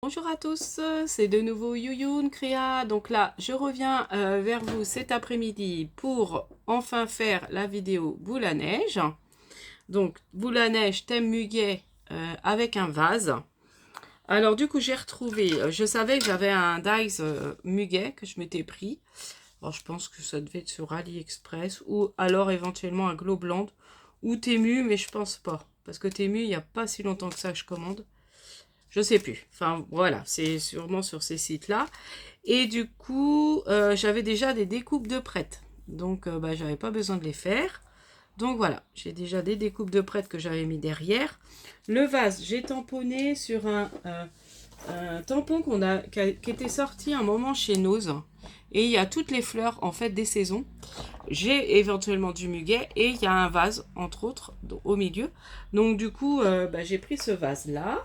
Bonjour à tous, c'est de nouveau Yuyoun Créa. Donc là, je reviens vers vous cet après-midi pour enfin faire la vidéo boule à neige. Donc, boule à neige, thème muguet avec un vase. Alors du coup, j'ai retrouvé, je savais que j'avais un dies muguet que je m'étais pris. Alors je pense que ça devait être sur AliExpress ou alors éventuellement un Globland ou Temu, mais je pense pas. Parce que Temu, il n'y a pas si longtemps que ça que je commande. Je sais plus. Enfin, voilà, c'est sûrement sur ces sites-là. Et du coup, j'avais déjà des découpes de prêtes. Donc, j'avais pas besoin de les faire. Donc voilà, j'ai déjà des découpes de prêtes que j'avais mis derrière. Le vase, j'ai tamponné sur un tampon qui était sorti un moment chez Nose. Et il y a toutes les fleurs, en fait, des saisons. J'ai éventuellement du muguet et il y a un vase, entre autres, au milieu. Donc du coup, j'ai pris ce vase-là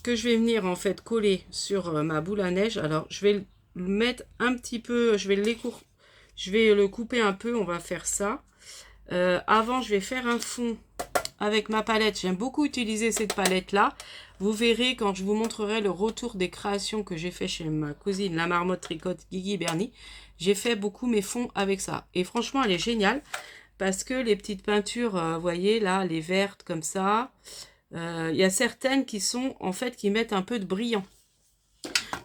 que je vais venir en fait coller sur ma boule à neige. Alors je vais le mettre un petit peu, je vais le couper un peu, on va faire ça. Avant je vais faire un fond avec ma palette. J'aime beaucoup utiliser cette palette là. Vous verrez quand je vous montrerai le retour des créations que j'ai fait chez ma cousine, la marmotte tricote Guigui Bernie. J'ai fait beaucoup mes fonds avec ça. Et franchement elle est géniale parce que les petites peintures, vous voyez là, les vertes comme ça, y a certaines qui sont en fait qui mettent un peu de brillant.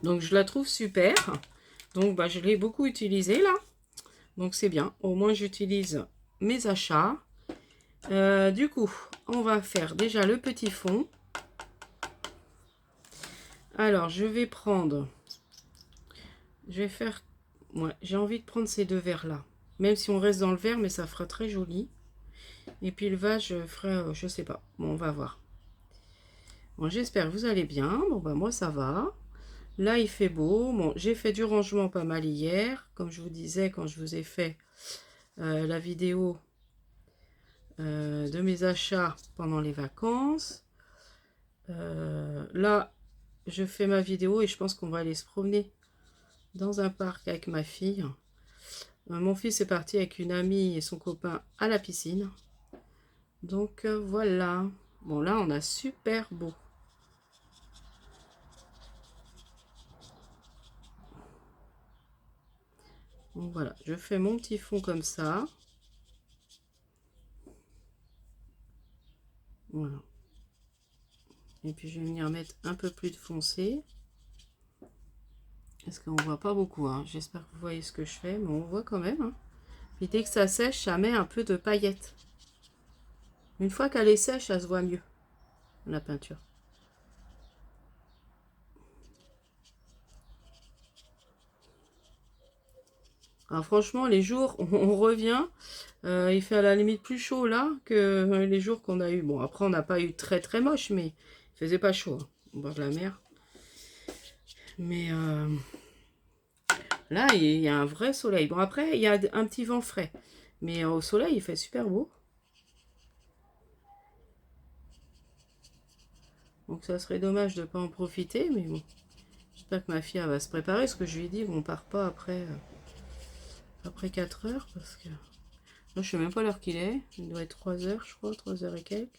Donc je la trouve super. Donc je l'ai beaucoup utilisée là. Donc c'est bien. Au moins j'utilise mes achats. Du coup, on va faire déjà le petit fond. Alors je vais prendre. Je vais faire. Ouais, j'ai envie de prendre ces deux verres là. Même si on reste dans le vert, mais ça fera très joli. Et puis le vase, je ferai, je sais pas. Bon, on va voir. Bon, j'espère que vous allez bien. Bon, moi ça va. Là, il fait beau. Bon, j'ai fait du rangement pas mal hier. Comme je vous disais, quand je vous ai fait la vidéo de mes achats pendant les vacances. Là, je fais ma vidéo et je pense qu'on va aller se promener dans un parc avec ma fille. Mon fils est parti avec une amie et son copain à la piscine. Donc voilà. Bon, là, on a super beau. Donc voilà, je fais mon petit fond comme ça. Voilà. Et puis je vais venir mettre un peu plus de foncé. Parce qu'on voit pas beaucoup. Hein. J'espère que vous voyez ce que je fais, mais on voit quand même. Hein. Puis dès que ça sèche, ça met un peu de paillettes. Une fois qu'elle est sèche, ça se voit mieux, la peinture. Alors franchement, les jours, on revient. Il fait à la limite plus chaud là que les jours qu'on a eu. Bon, après, on n'a pas eu très très moche, mais il faisait pas chaud. Hein, au bord de la mer. Mais là, il y a un vrai soleil. Bon, après, il y a un petit vent frais. Mais au soleil, il fait super beau. Donc ça serait dommage de ne pas en profiter, mais bon. J'espère que ma fille elle va se préparer, parce que je lui ai dit qu'on part pas après 4 heures, parce que là je sais même pas l'heure qu'il est. Il doit être 3 heures, je crois, 3 heures et quelques.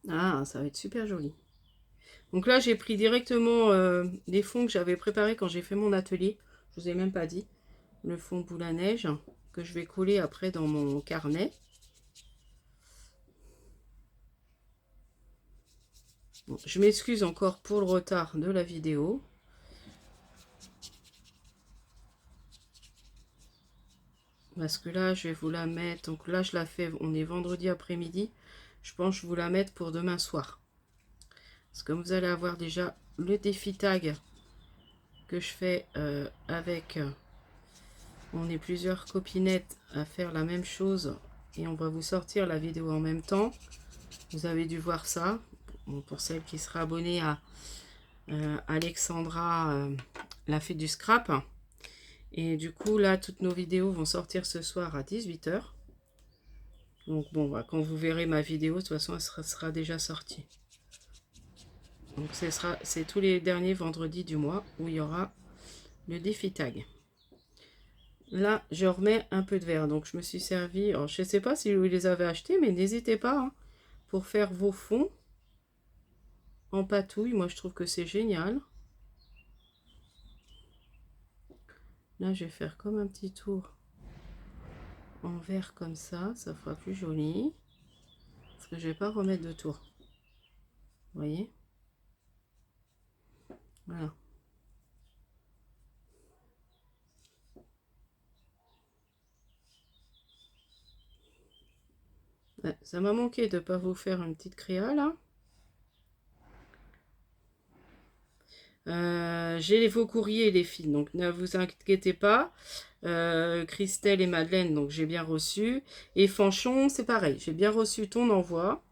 Ah, ça va être super joli. Donc là, j'ai pris directement les fonds que j'avais préparés quand j'ai fait mon atelier. Je vous ai même pas dit. Le fond boule à neige que je vais coller après dans mon carnet. Bon, je m'excuse encore pour le retard de la vidéo. Parce que là, je vais vous la mettre. Donc là, je la fais. On est vendredi après-midi. Je pense que je vais vous la mettre pour demain soir. Parce que vous allez avoir déjà le défi tag que je fais avec... on est plusieurs copinettes à faire la même chose. Et on va vous sortir la vidéo en même temps. Vous avez dû voir ça. Bon, pour celle qui sera abonnée à Alexandra, la fée du scrap. Et du coup, là, toutes nos vidéos vont sortir ce soir à 18 h. Donc bon, quand vous verrez ma vidéo, de toute façon, elle sera déjà sortie. Donc c'est tous les derniers vendredis du mois où il y aura le défi tag. Là, je remets un peu de verre. Donc, je me suis servi... Alors, je ne sais pas si vous les avez achetés, mais n'hésitez pas hein, pour faire vos fonds en patouille. Moi, je trouve que c'est génial. Là, je vais faire comme un petit tour en verre comme ça. Ça fera plus joli. Parce que je ne vais pas remettre de tour. Vous voyez? Voilà. Ouais, ça m'a manqué de ne pas vous faire une petite créa là. J'ai vos courriers les filles, donc ne vous inquiétez pas. Christelle et Madeleine, donc j'ai bien reçu. Et Fanchon, c'est pareil, j'ai bien reçu ton envoi.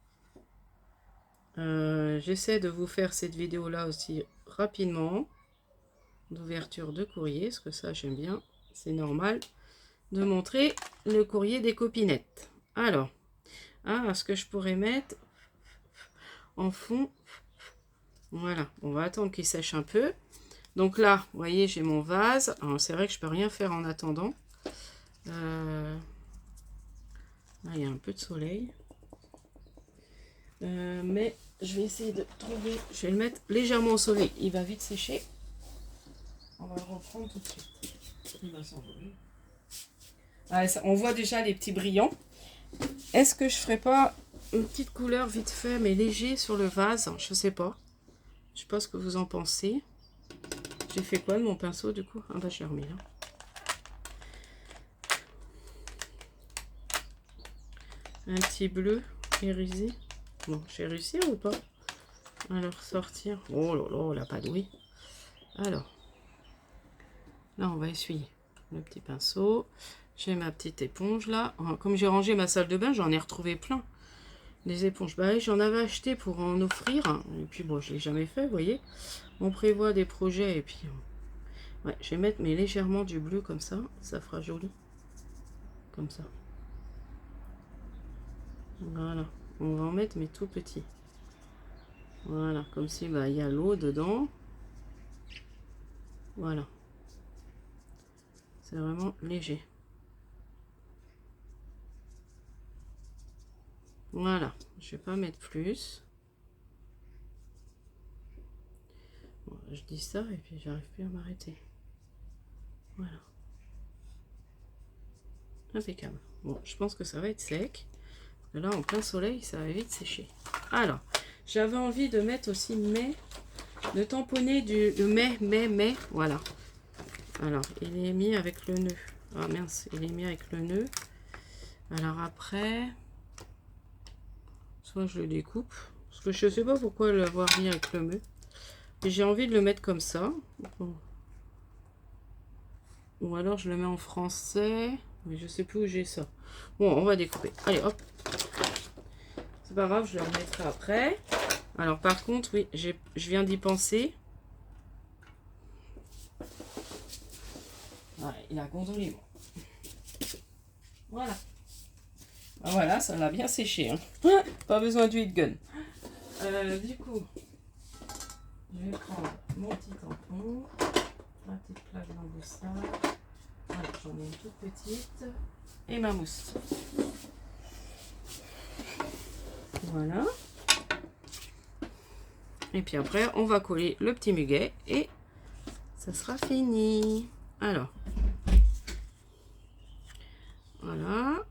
J'essaie de vous faire cette vidéo là aussi rapidement. D'ouverture de courrier, parce que ça j'aime bien, c'est normal de montrer le courrier des copinettes. Alors, ce que je pourrais mettre en fond, voilà, on va attendre qu'il sèche un peu. Donc là, vous voyez, j'ai mon vase. C'est vrai que je peux rien faire en attendant. Là, il y a un peu de soleil. Mais je vais essayer de trouver... Je vais le mettre légèrement au soleil. Il va vite sécher. On va le reprendre tout de suite. Il va s'envoler. On voit déjà les petits brillants. Est-ce que je ferais pas une petite couleur vite fait, mais léger sur le vase? Je sais pas. Je sais pas ce que vous en pensez. J'ai fait quoi de mon pinceau du coup? Ah bah j'ai remis là. Un petit bleu irisé. Bon, j'ai réussi ou pas à le ressortir? Oh là là, la padouille. Alors, là on va essuyer le petit pinceau. J'ai ma petite éponge là. Comme j'ai rangé ma salle de bain, j'en ai retrouvé plein. Des éponges. Bah, j'en avais acheté pour en offrir. Et puis bon, je l'ai jamais fait, vous voyez. On prévoit des projets et puis... Ouais, je vais mettre mais légèrement du bleu comme ça. Ça fera joli. Comme ça. Voilà. On va en mettre mais tout petit. Voilà. Comme si bah, y a l'eau dedans. Voilà. C'est vraiment léger. Voilà. Je vais pas mettre plus. Bon, je dis ça et puis j'arrive plus à m'arrêter. Voilà. Impeccable. Bon, je pense que ça va être sec. Là, en plein soleil, ça va vite sécher. Alors, j'avais envie de mettre aussi de tamponner le mai. Voilà. Alors, il est mis avec le nœud. Ah mince, il est mis avec le nœud. Alors après, soit je le découpe. Parce que je ne sais pas pourquoi l'avoir mis avec le nœud. J'ai envie de le mettre comme ça. Ou alors je le mets en français. Mais je sais plus où j'ai ça. Bon, on va découper. Allez, hop. C'est pas grave, je le remettrai après. Alors par contre, oui, je viens d'y penser. Ouais, il a gondolé, moi. Voilà. Ah, voilà, ça l'a bien séché. Hein. Pas besoin d'huile gun. Du coup, je vais prendre mon petit tampon, ma petite plaque d'emboussage. Voilà, j'en ai une toute petite. Et ma mousse. Voilà. Et puis après, on va coller le petit muguet et ça sera fini. Alors. Voilà.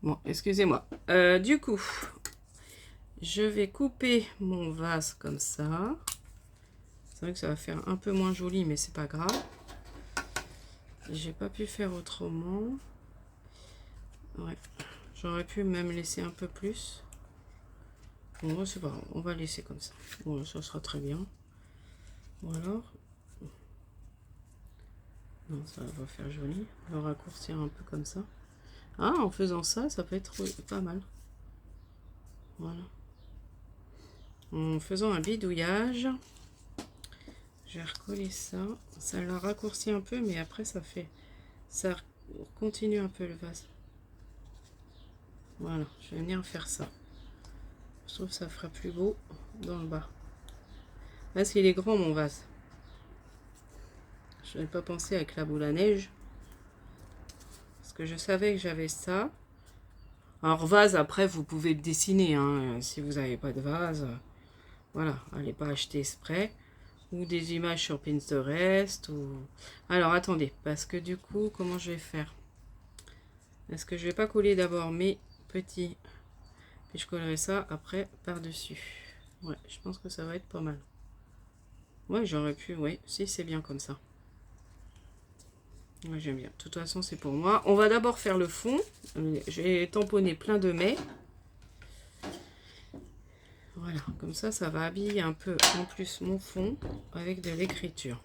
Bon, excusez-moi. Du coup, je vais couper mon vase comme ça. C'est vrai que ça va faire un peu moins joli, mais c'est pas grave. J'ai pas pu faire autrement. Ouais, j'aurais pu même laisser un peu plus. Bon, c'est pas grave, on va laisser comme ça. Bon, ça sera très bien. Ou alors... Non, ça va faire joli. On va raccourcir un peu comme ça. Ah, en faisant ça, ça peut être pas mal. Voilà. En faisant un bidouillage, je vais recoller ça. Ça l'a raccourci un peu, mais après ça fait... Ça continue un peu le vase. Voilà, je vais venir faire ça. Je trouve que ça fera plus beau dans le bas. Parce qu'il est grand mon vase. Je n'avais pas pensé avec la boule à neige. Parce que je savais que j'avais ça. Alors vase, après, vous pouvez le dessiner. Hein, si vous n'avez pas de vase, voilà, allez pas acheter exprès. Ou des images sur Pinterest. Ou... Alors attendez, parce que du coup, comment je vais faire? Est-ce que je vais pas coller d'abord mes petits... Puis je collerai ça après par-dessus. Ouais, je pense que ça va être pas mal. Ouais, j'aurais pu, ouais, si c'est bien comme ça. Ouais, j'aime bien. De toute façon, c'est pour moi. On va d'abord faire le fond. J'ai tamponné plein de mets. Voilà, comme ça va habiller un peu en plus mon fond avec de l'écriture.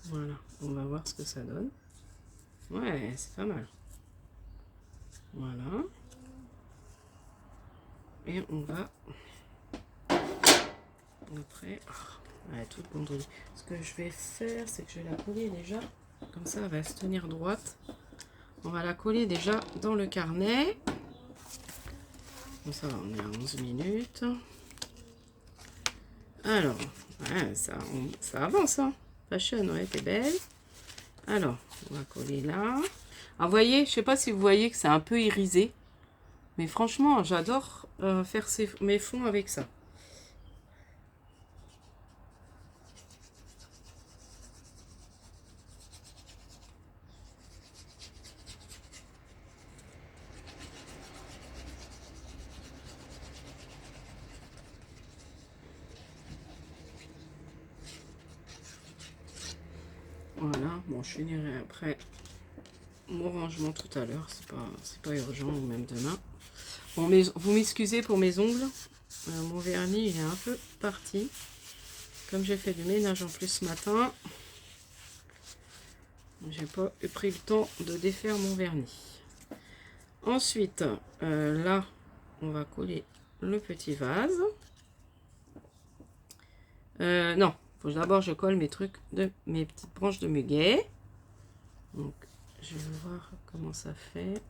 Voilà, on va voir ce que ça donne. Ouais, c'est pas mal. Voilà. Et on va... Après... Oh, elle est toute bandouille. Ce que je vais faire, c'est que je vais la coller déjà. Comme ça, elle va se tenir droite. On va la coller déjà dans le carnet. Bon, ça va, on est à 11 minutes. Alors, ouais, ça avance, hein. Fashion, ouais, t'es belle. Alors, on va coller là. Ah, vous voyez, je sais pas si vous voyez que c'est un peu irisé. Mais franchement, j'adore faire mes fonds avec ça. Voilà, bon, je finirai après mon rangement tout à l'heure. C'est pas urgent, ou même demain. Bon, mais vous m'excusez pour mes ongles. Mon vernis, il est un peu parti. Comme j'ai fait du ménage en plus ce matin, j'ai pas pris le temps de défaire mon vernis. Ensuite, là, on va coller le petit vase. Non, faut d'abord je colle mes trucs de mes petites branches de muguet. Donc, je vais voir comment ça fait.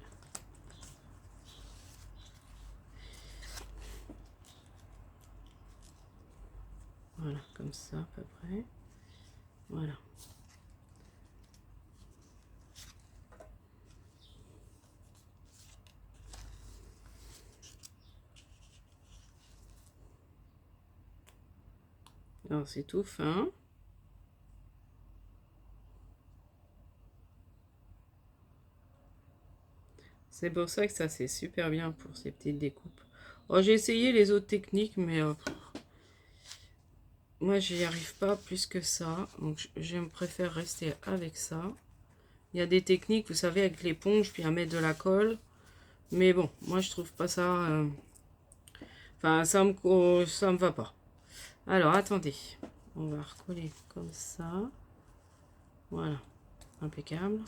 Voilà, comme ça à peu près. Voilà. Alors c'est tout fin. C'est pour ça que ça c'est super bien pour ces petites découpes. Oh, j'ai essayé les autres techniques, mais moi j'y arrive pas plus que ça. Donc je préfère rester avec ça. Il y a des techniques, vous savez, avec l'éponge, puis à mettre de la colle. Mais bon, moi je trouve pas ça... Enfin, ça me va pas. Alors, attendez. On va recoller comme ça. Voilà. Impeccable.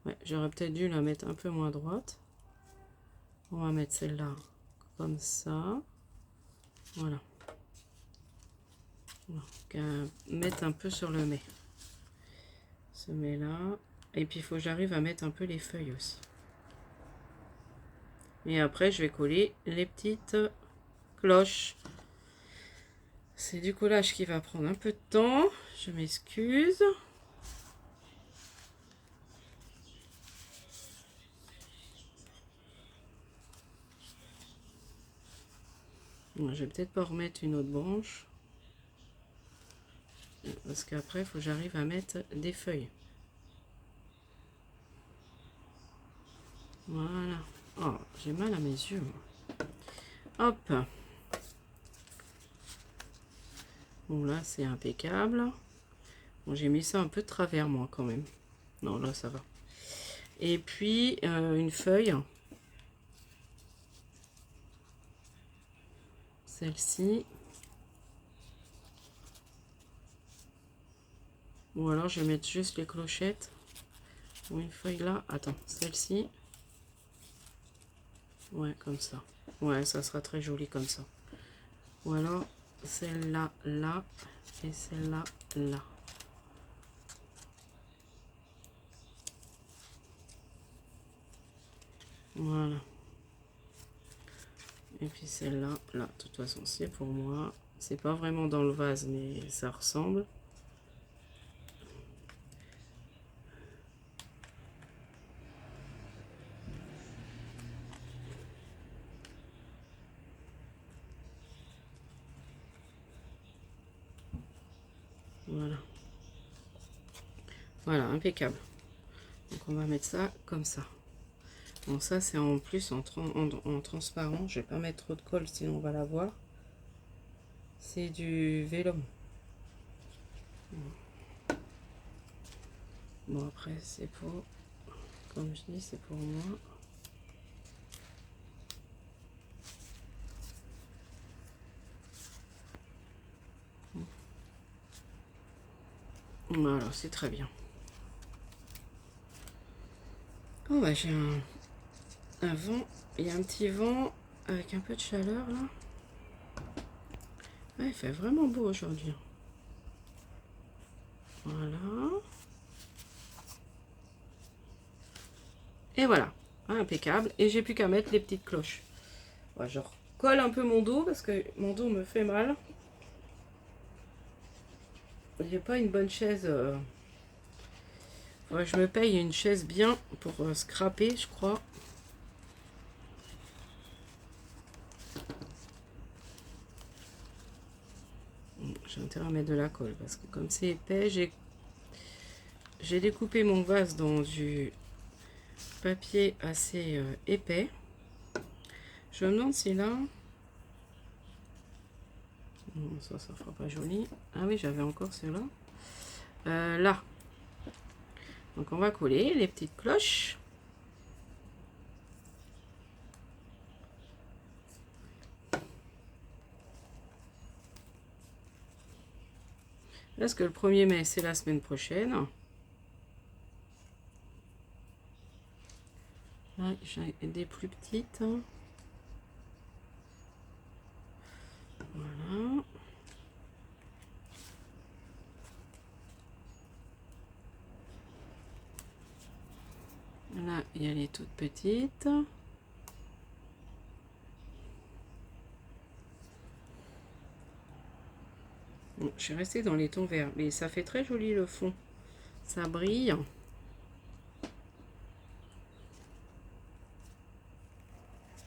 Ouais, j'aurais peut-être dû la mettre un peu moins droite. On va mettre celle-là comme ça. Voilà. Donc, mettre un peu sur le mets. Ce mets-là. Et puis, il faut que j'arrive à mettre un peu les feuilles aussi. Et après, je vais coller les petites cloches. C'est du collage qui va prendre un peu de temps. Je m'excuse. Je vais peut-être pas remettre une autre branche. Parce qu'après, il faut que j'arrive à mettre des feuilles. Voilà. Oh, j'ai mal à mes yeux. Hop. Bon, là, c'est impeccable. Bon, j'ai mis ça un peu de travers, moi, quand même. Non, là, ça va. Et puis, une feuille. Celle-ci. Ou alors, je vais mettre juste les clochettes. Ou une feuille là. Attends, celle-ci. Ouais, comme ça. Ouais, ça sera très joli comme ça. Ou alors celle-là, là. Et celle-là, là. Voilà. Et puis celle-là, là. De toute façon, c'est pour moi. C'est pas vraiment dans le vase, mais ça ressemble. Voilà. Voilà, impeccable. Donc on va mettre ça comme ça. Bon, ça c'est en plus en transparent. Je vais pas mettre trop de colle, sinon on va la voir. C'est du vélum. Bon, après c'est pour, comme je dis, c'est pour moi. Voilà, c'est très bien. Oh bah j'ai un vent, il y a un petit vent avec un peu de chaleur là. Ouais, il fait vraiment beau aujourd'hui. Voilà. Et voilà, impeccable. Et j'ai plus qu'à mettre les petites cloches. Ouais, je recolle un peu mon dos parce que mon dos me fait mal. J'ai pas une bonne chaise. Ouais, je me paye une chaise bien pour scraper, je crois. J'ai intérêt à mettre de la colle parce que comme c'est épais, j'ai découpé mon vase dans du papier assez épais. Je me demande si là... Non, ça fera pas joli. Ah oui, j'avais encore ceux-là. Là. Donc on va coller les petites cloches. Parce que le 1er mai, c'est la semaine prochaine. Là, j'ai des plus petites. Voilà. Là, il y a les toutes petites. Bon, je suis restée dans les tons verts, mais ça fait très joli le fond. Ça brille.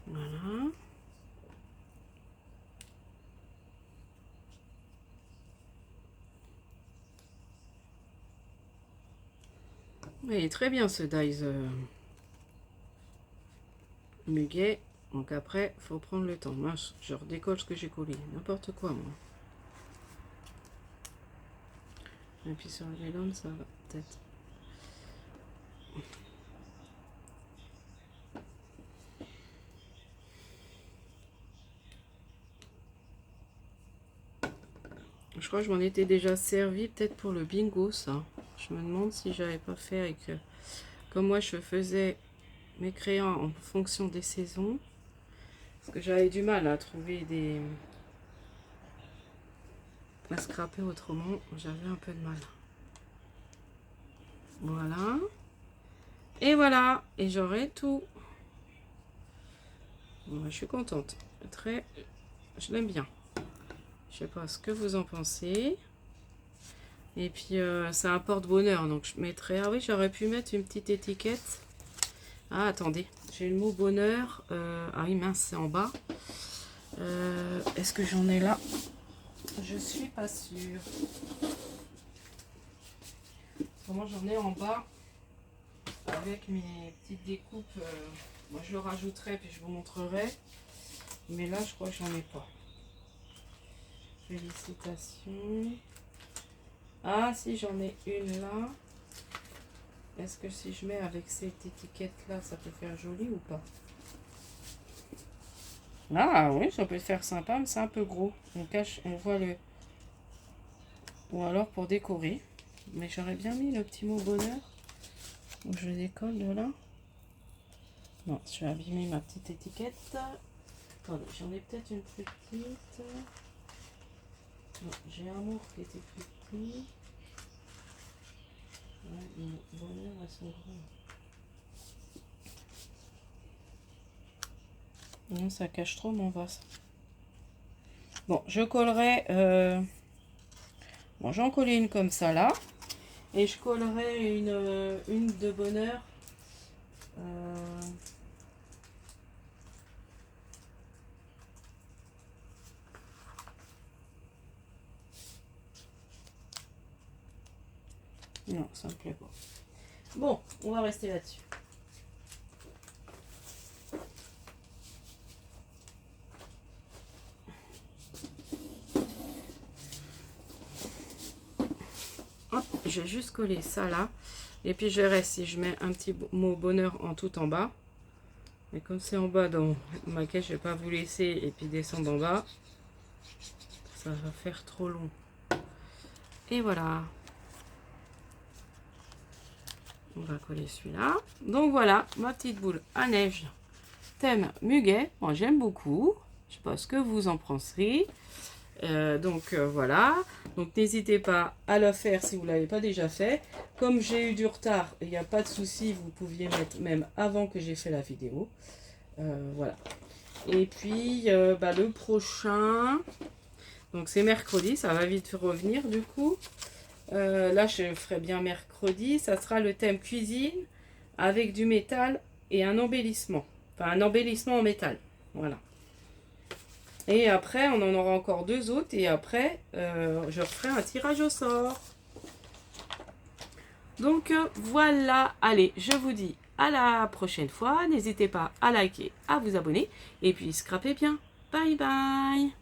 Voilà. Il est très bien ce dies muguet. Donc après, faut prendre le temps. Moi, je redécolle ce que j'ai collé. N'importe quoi, moi. Et puis sur le vélum, ça va peut-être. Je crois que je m'en étais déjà servi peut-être pour le bingo, ça. Je me demande si j'avais pas fait avec... comme moi, je faisais mes crayons en fonction des saisons. Parce que j'avais du mal à trouver des... à scraper autrement. J'avais un peu de mal. Voilà. Et voilà. Et j'aurai tout. Bon, je suis contente. Très... Je l'aime bien. Je sais pas ce que vous en pensez. Et puis, ça apporte bonheur. Donc, je mettrai... Ah oui, j'aurais pu mettre une petite étiquette. Ah, attendez. J'ai le mot bonheur. Ah oui, mince, c'est en bas. Est-ce que j'en ai là? Je suis pas sûre. Moi, j'en ai en bas. Avec mes petites découpes. Moi, je le rajouterai, puis je vous montrerai. Mais là, je crois que j'en ai pas. Félicitations. Ah, si, j'en ai une là. Est-ce que si je mets avec cette étiquette-là, ça peut faire joli ou pas? Ah oui, ça peut faire sympa, mais c'est un peu gros. On cache, on voit le... Ou alors pour décorer. Mais j'aurais bien mis le petit mot bonheur. Ou je décolle de là. Non, je vais abîmer ma petite étiquette. Attendez, j'en ai peut-être une plus petite. Non, j'ai Amour qui était plus petit. Ouais, mon bonheur, elles sont grandes. Non, ça cache trop mon vase. Bon, je collerai... Bon, j'en collais une comme ça là. Et je collerai une de bonheur. Non, ça me plaît pas. Bon, on va rester là-dessus. Hop, je vais juste coller ça là. Et puis je verrai si je mets un petit mot bonheur en tout en bas. Mais comme c'est en bas dans ma caisse, je vais pas vous laisser et puis descendre en bas. Ça va faire trop long. Et voilà. On va coller celui-là. Donc voilà, ma petite boule à neige. Thème muguet. Moi j'aime beaucoup. Je sais pas ce que vous en penserez. Voilà. Donc n'hésitez pas à le faire si vous ne l'avez pas déjà fait. Comme j'ai eu du retard, il n'y a pas de souci. Vous pouviez mettre même avant que j'ai fait la vidéo. Voilà. Et puis le prochain. Donc c'est mercredi. Ça va vite revenir du coup. Là, je ferai bien mercredi. Ça sera le thème cuisine avec du métal et un embellissement. Enfin, un embellissement en métal. Voilà. Et après, on en aura encore 2 autres. Et après, je referai un tirage au sort. Donc, voilà. Allez, je vous dis à la prochaine fois. N'hésitez pas à liker, à vous abonner. Et puis, scrapez bien. Bye bye.